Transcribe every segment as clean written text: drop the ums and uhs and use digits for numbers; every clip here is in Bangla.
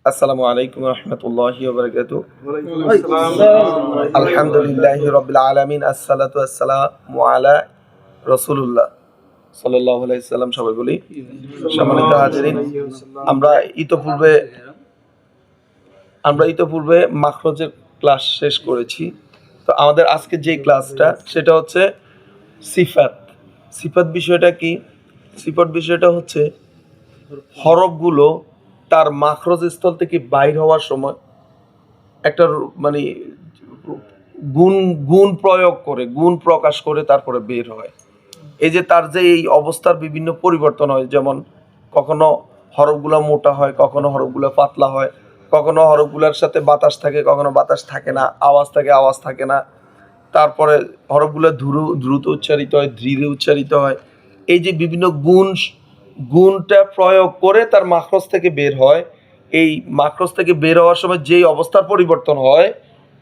আসসালামু আলাইকুম রহমতুল্লাহি ওয়া বারাকাতুহু। আলহামদুলিল্লাহি রাব্বিল আলামিন, আসসালাতু ওয়াসসালামু আলা রাসূলুল্লাহ সাল্লাল্লাহু আলাইহি সাল্লাম। সবাই বলি সম্মানিত হাজিরিন, আমরা ইতোপূর্বে মাখরজের ক্লাস শেষ করেছি। তো আমাদের আজকে যে ক্লাসটা সেটা হচ্ছে সিফাত। সিফাত বিষয়টা কি? সিফাত বিষয়টা হচ্ছে হরফগুলো তার মাখরজ স্থল থেকে বাইর হওয়ার সময় একটা মানে গুণ গুণ প্রয়োগ করে, গুণ প্রকাশ করে তারপরে বের হয়। এই যে তার যে এই অবস্থার বিভিন্ন পরিবর্তন হয়, যেমন কখনো হরফগুলো মোটা হয়, কখনো হরফগুলো পাতলা হয়, কখনো হরফগুলোর সাথে বাতাস থাকে, কখনো বাতাস থাকে না, আওয়াজ থাকে, আওয়াজ থাকে না। তারপরে হরফগুলো দ্রুত উচ্চারিত হয়, ধীরে উচ্চারিত হয়। এই যে বিভিন্ন গুণটা প্রয়োগ করে তার মাখরজ থেকে বের হয়। এই মাখরজ থেকে বের হওয়ার সময় যেই অবস্থার পরিবর্তন হয়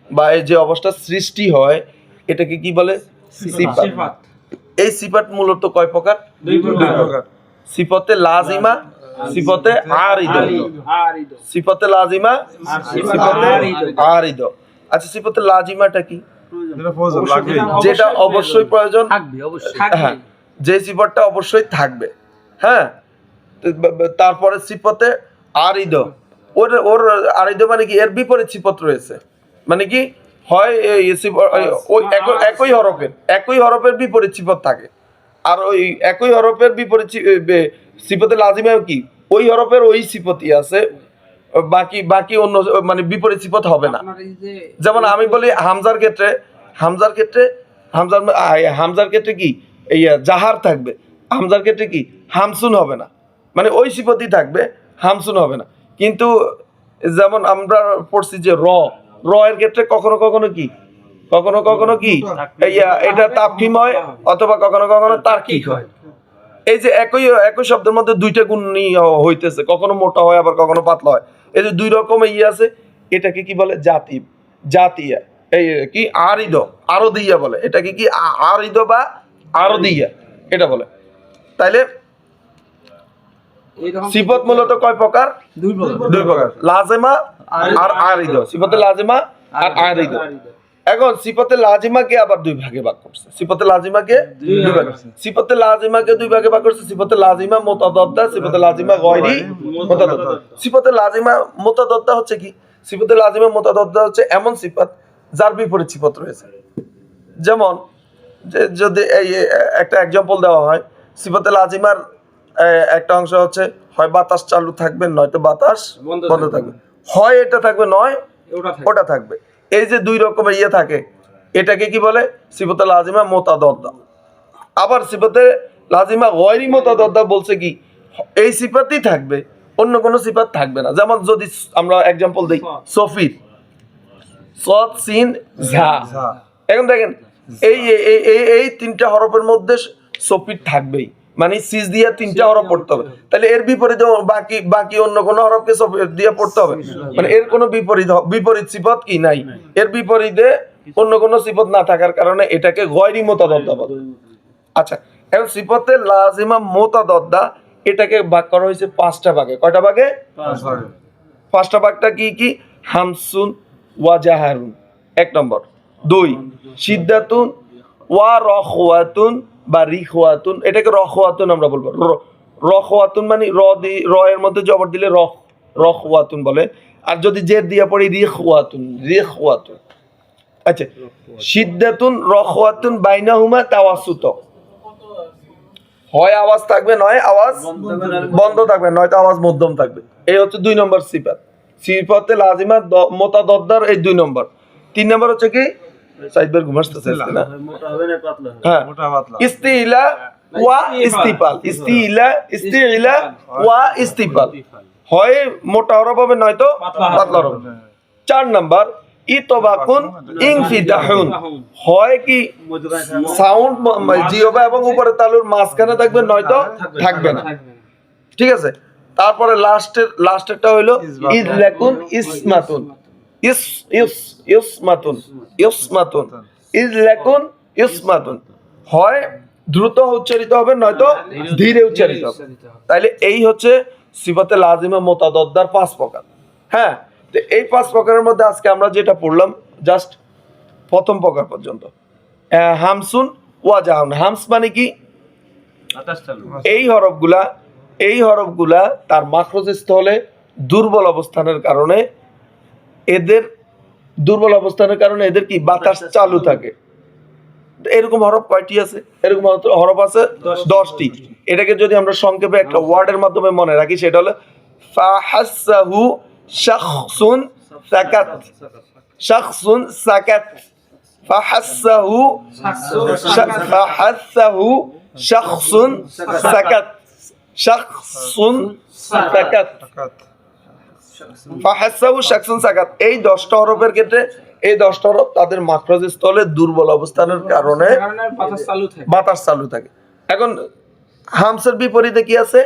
বা এই যে অবস্থার সৃষ্টি হয়, এটাকে কি বলে? সিফাত। এই সিফাত মূলত কয় প্রকার? দুই প্রকার। সিফতে লাজিমা, সিফতে আরিদা। সিফতে লাজিমা, সিফতে আরিদা। আচ্ছা, সিফতে লাজিমাটা কি? যেটা অবশ্যই প্রয়োজন থাকবে, হ্যাঁ, যে সিফতটা অবশ্যই থাকবে। হ্যাঁ, তারপরে সিফতে আরিদ, ওর আরিদ মানে কি? এর বিপরীত সিফত রয়েছে। মানে কি হয়? ওই একই হরফের বিপরীত সিফত থাকে। আর ওই একই হরফের বিপরীত সিফতে লাজিমা কি? ওই হরফের ওই সিফতই আছে, বাকি অন্য মানে বিপরীত সিফত হবে না। যেমন আমি বলি হামজার ক্ষেত্রে কি এই জাহার থাকবে, হামজার ক্ষেত্রে কি হামসুন হবে না, মানে ওই সিফতই থাকবে, হামসুন হবে না। কিন্তু যেমন আমরা পড়ছি যে র এর ক্ষেত্রে কখনো কখনো কি এটা তাফখীম হয়, অথবা কখনো কখনো তারকিক হয়। এই যে একই শব্দের মধ্যে দুইটা গুণ হইতেছে, কখনো মোটা হয় আবার কখনো পাতলা হয়। এই যে দুই রকমের আছে, এটাকে কি বলে? জাতিয়া। এই কি আরিদ, আরদিয়া বলে। এটাকে কি আরিদ বা আরদিয়া এটা বলে। তাইলে সিফত মূলত কয় প্রকার? দুই প্রকার, লাজিমা আর আরিদ। সিফতে লাজিমা আর আরিদ। এখন সিফতে লাজিমাকে আবার দুই ভাগে ভাগ করছে। সিফতে লাজিমাকে দুই ভাগে ভাগ করছে। সিফতে লাজিমা মুতাদাদ্দা, সিফতে লাজিমা গায়রি মুতাদাদ্দা। সিফতে লাজিমা মুতাদাদ্দা হচ্ছে কি? সিফতে লাজিমা মুতাদাদ্দা হচ্ছে এমন সিফত যার বিপরীত সিফত রয়েছে। যেমন যদি এই একটা এক্সাম্পল দেওয়া হয়, সিফতে লাজিমার একটা অংশ হচ্ছে হয় বাতাস চালু থাকবে, নয়তো বাতাস বন্ধ থাকবে। হয় এটা থাকবে, নয় ওটা থাকবে। এই যে দুই রকমের থাকে, এটাকে কি বলে? সিফতে লাজিমা মুতাদাদ্দা। আবার সিফতে লাজিমা গায়রি মুতাদাদ্দা বলছে কি এই সিফাতই থাকবে, অন্য কোনো সিফাত থাকবে না। যেমন যদি আমরা এক্সাম্পল দিই, সফির, সদ সিন ঝা। এখন দেখেন এই তিনটা হরফের মধ্যে সফির থাকবেই, মানে সিজ দিয়ে তিনটা হরফ পড়তে হবে। তাহলে এর বিপরীতে বাকি অন্য কোনো হরফকে সফির দিয়ে পড়তে হবে, মানে এর কোনো বিপরীত সিফত কি নাই। এর বিপরীতে অন্য কোনো সিফত না থাকার কারণে এটাকে গায়রি মুতাদাদ্দা বলে। আচ্ছা, এখন সিফতে লাজিমা মুতাদাদ্দা এটাকে ভাগ করা হয়েছে পাঁচটা ভাগে। কয়টা ভাগে? পাঁচটা ভাগটা কি কি? হামসুন ওয়া জাহারুন এক নম্বর, দুই সিদ্দাতুন ওয়া রখওয়াতুন বা রিখওয়াতুন, এটাকে রখওয়াতুন আমরা বলবো। রখওয়াতুন মানে র এর মধ্যে জবর দিলে রখওয়াতুন বলে, আর যদি জের দিয়া পড়ি রিখওয়াতুন। আচ্ছা, সিদ্দাতুন রখওয়াতুন বাইনাহুমা তাওয়াসুত, হয় আওয়াজ থাকবে, নয় আওয়াজ বন্ধ থাকবে, নয়তো আওয়াজ মধ্যম থাকবে। এই হচ্ছে দুই নম্বর সিফাত, সিফতে লাজিমা মুতাদাদ্দার এই দুই নম্বর। তিন নম্বর হচ্ছে কি? সাইদবার ঘুমাসতেছে না, হ্যাঁ, ইস্তিলা ওয়া ইস্তিফাল। ইস্তিলা ওয়া ইস্তিফাল, হয় মোটা হরফ হবে, নয়তো পাতলা হরফ। চার নাম্বার ইতবাকুন ইনফিতাহুন, হয় কি সাউন্ড জিহ্বা এবং উপরে তালুর মাঝখানে থাকবে, নয়তো থাকবে না। ঠিক আছে। তারপরে লাস্টেরটা হইলো ইজলাকুন ইসমাতুন। ইজলাকুন ইসমাতুন, হয় দ্রুত উচ্চারিত হবে, নয়তো ধীরে উচ্চারিত হবে। তাইলে এই হচ্ছে সিফাতে লাজিমা মুতাদাদ্দার পাঁচ প্রকার। হ্যাঁ, তো এই 5 প্রকারের মধ্যে আজকে আমরা যেটা পড়লাম জাস্ট প্রথম প্রকার পর্যন্ত। হামসুন ওয়া জাহারুন। হামস মানে কি? এই হরফগুলা তার মাখরজ স্থলে দুর্বল অবস্থানের কারণে এদের কি বাতাস চালু থাকে। এরকম হরফ কয়টি আছে? এরকম হরফ আছে 10টি। এটাকে যদি আমরা সংক্ষেপে একটা ওয়ার্ডের মাধ্যমে মনে রাখি, সেটা হলো ফাহাসসাহু শাখসুন সাকাত। শাখসুন সাকাত। ফাহাসসাহু শাখসুন সাকাত। শাখসুন সাকাত। ফাহাসসাহু শাখসুন সাকাত। এই 10টা হরফের ক্ষেত্রে এই 10টা হরফ তাদের মাখরজ স্থলে দুর্বল অবস্থানের কারণে বাতাস চালু থাকে। এখন হামসের বিপরীতে কি আছে?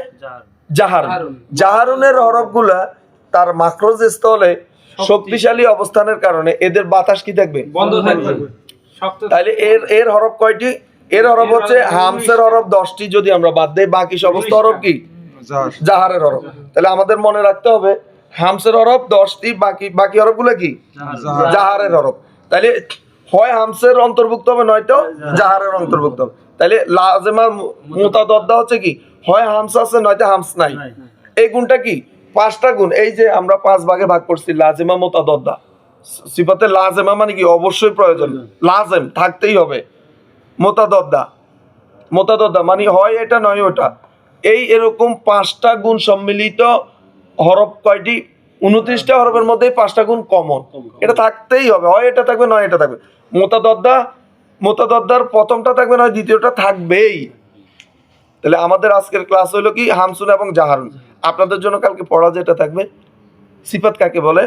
জাহারুন। জাহারুনের হরফগুলা তার মাখরজ স্থলে শক্তিশালী অবস্থানের কারণে এদের বাতাস কি থাকবে? বন্ধ থাকবে। তাহলে এর হরফ কয়টি? এর হরফ হচ্ছে হামসের হরফ 10টি যদি আমরা বাদ দেই, বাকি সমস্ত হরফ কি? জাহারের হরফ। তাহলে আমাদের মনে রাখতে হবে হামসের হরফ 10টি, বাকি হরফগুলো কি? জাহারের হরফ। তাহলে হয় হামসের অন্তর্ভুক্ত হবে, নয়তো জাহারের অন্তর্ভুক্ত হবে। তাহলে লাজেমা মুতাদদ্দা হচ্ছে কি? হয় হামস আছে, নয়তো হামস নাই। এই গুণটা কি? 5টা গুণ। এই যে আমরা 5 ভাগে ভাগ করছি, লাজেমা মুতাদদ্দা। সিফাতে লাজেমা মানে কি? অবশ্যই প্রয়োজন, লাজেম থাকতেই হবে। মুতাদদ্দা মানে হয় এটা নয় ওটা। এরকম 5টা গুণ সম্মিলিত হরফ কয়টি? 29টা হরফের মধ্যে 5টা গুণ কমন, এটা থাকতেই হবে। হয় এটা থাকবে, নয় এটা থাকবে। মুতাদদ্দার প্রথমটা থাকবে, নয় দ্বিতীয়টা থাকবেই। তাহলে আমাদের আজকের ক্লাস হলো কি? হামসুন এবং জাহারুন। আপনাদের জন্য কালকে পড়া যেটা থাকবে, সিফাত কাকে বলে?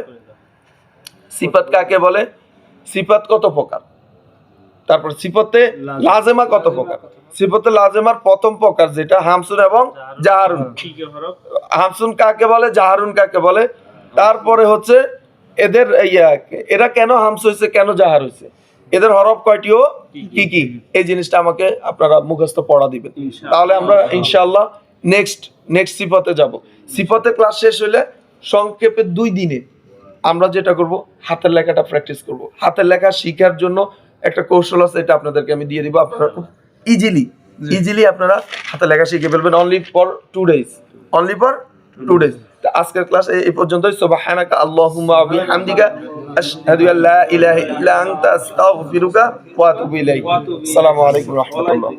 সিফাত কত প্রকার, তারপর সিফাতে লাজেমা কত প্রকার। সিফাতে লাজেমার প্রথম প্রকার যেটা হামসুন এবং জাহারুন। হামসুন কাকে বলে, জাহারুন কাকে বলে, তারপরে হচ্ছে এরা কেন হামস হয়েছে, কেন জাহার হয়েছে, এদের হরফ কয়টি ও কি কি, এই জিনিসটা আমাকে আপনারা মুখস্থ পড়া দিবেন। তাহলে আমরা ইনশাআল্লাহ নেক্সট সিফাতে যাব। সিফাতের ক্লাস শেষ হলে সংক্ষেপে 2 দিনে আমরা যেটা করব, হাতের লেখাটা প্র্যাকটিস করব। হাতের লেখা শেখার জন্য একটা কৌশল আছে, এটা আপনাদেরকে আমি দিয়ে দিব। আপনারা খুব ইজিলি আপনারা হাতের লেখা শিখে ফেলবেন। Only for 2 days. আজকের ক্লাস এই পর্যন্তই। সুবহানাকা আল্লাহুম্মা ওয়া বিহামদিকা আশহাদু আল্লা ইলাহা ইল্লা আনতা আস্তাগফিরুকা ওয়া আতুবু ইলাইক। আসসালামু আলাইকুম ওয়া রাহমাতুল্লাহ।